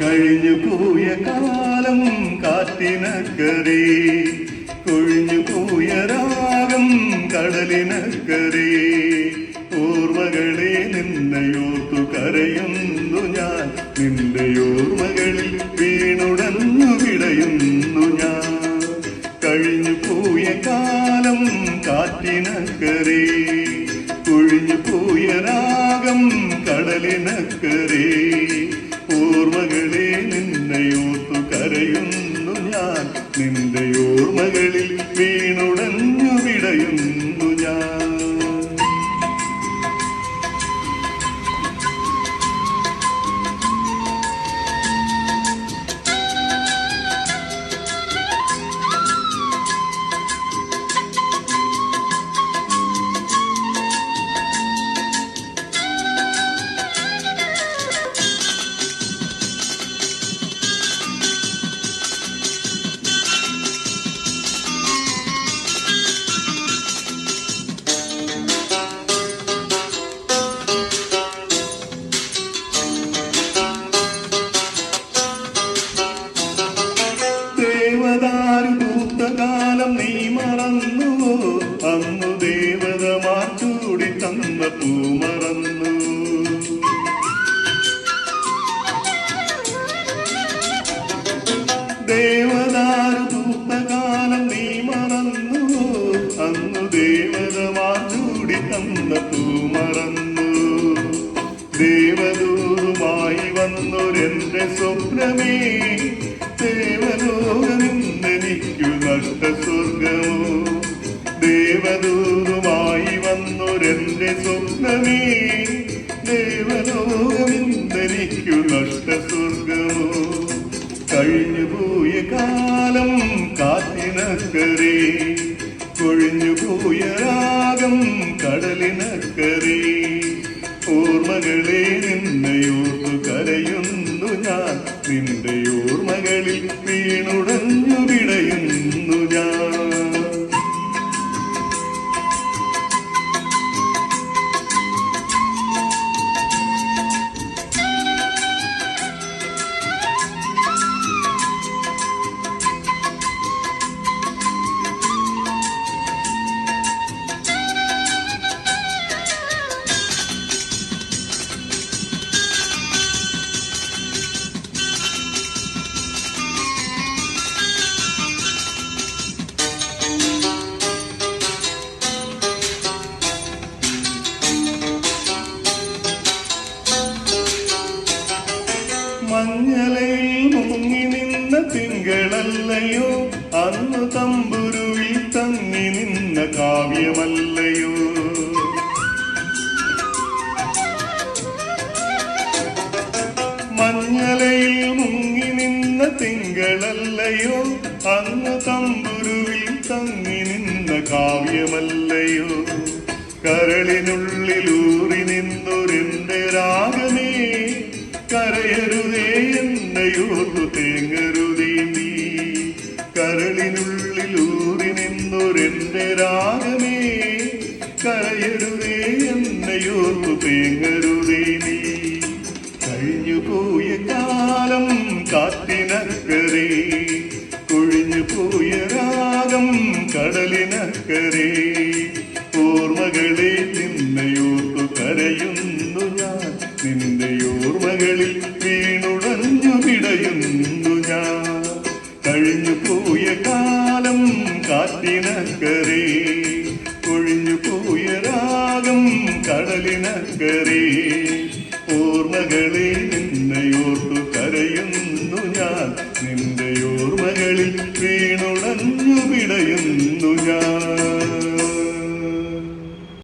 കഴിഞ്ഞു പോയ കാലം കാറ്റിനക്കരെ, കൊഴിഞ്ഞു പോയ രാഗം കടലിനക്കരെ. ഓർമ്മകളെ നിന്നെയോർത്തു കരയുന്നു ഞാൻ, നിന്റെ ഓർമ്മകളിൽ വീണുടന്നു വിടയുന്നു ഞാൻ. കഴിഞ്ഞു പോയ കാലം കാറ്റിനക്കരെ, കൊഴിഞ്ഞു പോയ രാഗം കടലിനക്കരെ. ഓർമ്മകളെ നിന്നെയോർത്തു കരയുന്നു ഞാൻ, നിന്റെ ഓർമ്മകളിൽ വീണുടഞ്ഞു വിടയുന്നു ഞാൻ. ദേവദാരു പൂത്തകാലം നീ മറന്നുവോ, അന്നു ദേവത മാറ്റൂടി തന്ന പൂ മറന്നു. ദേവദാരു പൂത്തകാലം നീ മറന്നുവോ, അന്നു ദേവത മാറ്റൂടി തന്ന പൂ മറന്നു. ദേവദൂതുമായി വന്നൊരെന്റെ സ്വപ്നമേ, ദേവലോകമെന്നെനിക്കു നഷ്ടസ്വർഗമോ. ദേവദൂതുമായി വന്നൊരെന്റെ സ്വപ്നമേ, ദേവലോകമെന്നെനിക്കു നഷ്ടസ്വർഗമോ. കഴിഞ്ഞുപോയ കാലം കാറ്റിനക്കരെ, കൊഴിഞ്ഞുപോയ രാഗം കടലിനക്കരെ. ഓർമ്മകളെ നിന്നെയോർത്തു കരയുന്നു ഞാൻ, നിന്റെ ഓർമ്മകളിൽ വീണുടഞ്ഞു വിടയുന്നു ഞാൻ. മഞ്ഞലയിൽ മുങ്ങി നിന്ന തിങ്കളല്ലയോ, അന്നു തമ്പുരുവിൽ തങ്ങി നിന്ന കാവ്യമല്ലയോ. മഞ്ഞലയിൽ മുങ്ങി നിന്ന തിങ്കളല്ലയോ, അന്നു തമ്പുരുവിൽ തങ്ങി നിന്ന കാവ്യമല്ലയോ. കരളിനുള്ളിലൂറി നിന്നൊരെന്റെ രാഗമേ, കരയരുതേ എന്നയോർത്തു തേങ്ങരുതേ നീ. കരളിനുള്ളിലൂറി നിന്നൊരെന്റെ രാഗമേ, കരയരുതേ എന്നയോർത്തു തേങ്ങരുതേ നീ. കഴിഞ്ഞുപോയ കാലം കാറ്റിനക്കരെ, കൊഴിഞ്ഞുപോയ രാഗം കടലിനക്കരെ. ഓർമ്മകളെ നിന്നെയോർത്തു കരയുന്നു ഞാൻ, നിന്റെ ഓർമ്മകളിൽ വീണുടഞ്ഞു വിടയുന്നു ഞാൻ. കഴിഞ്ഞുപോയ കാലം കാറ്റിനക്കരെ, കൊഴിഞ്ഞുപോയ രാഗം കടലിനക്കരെ.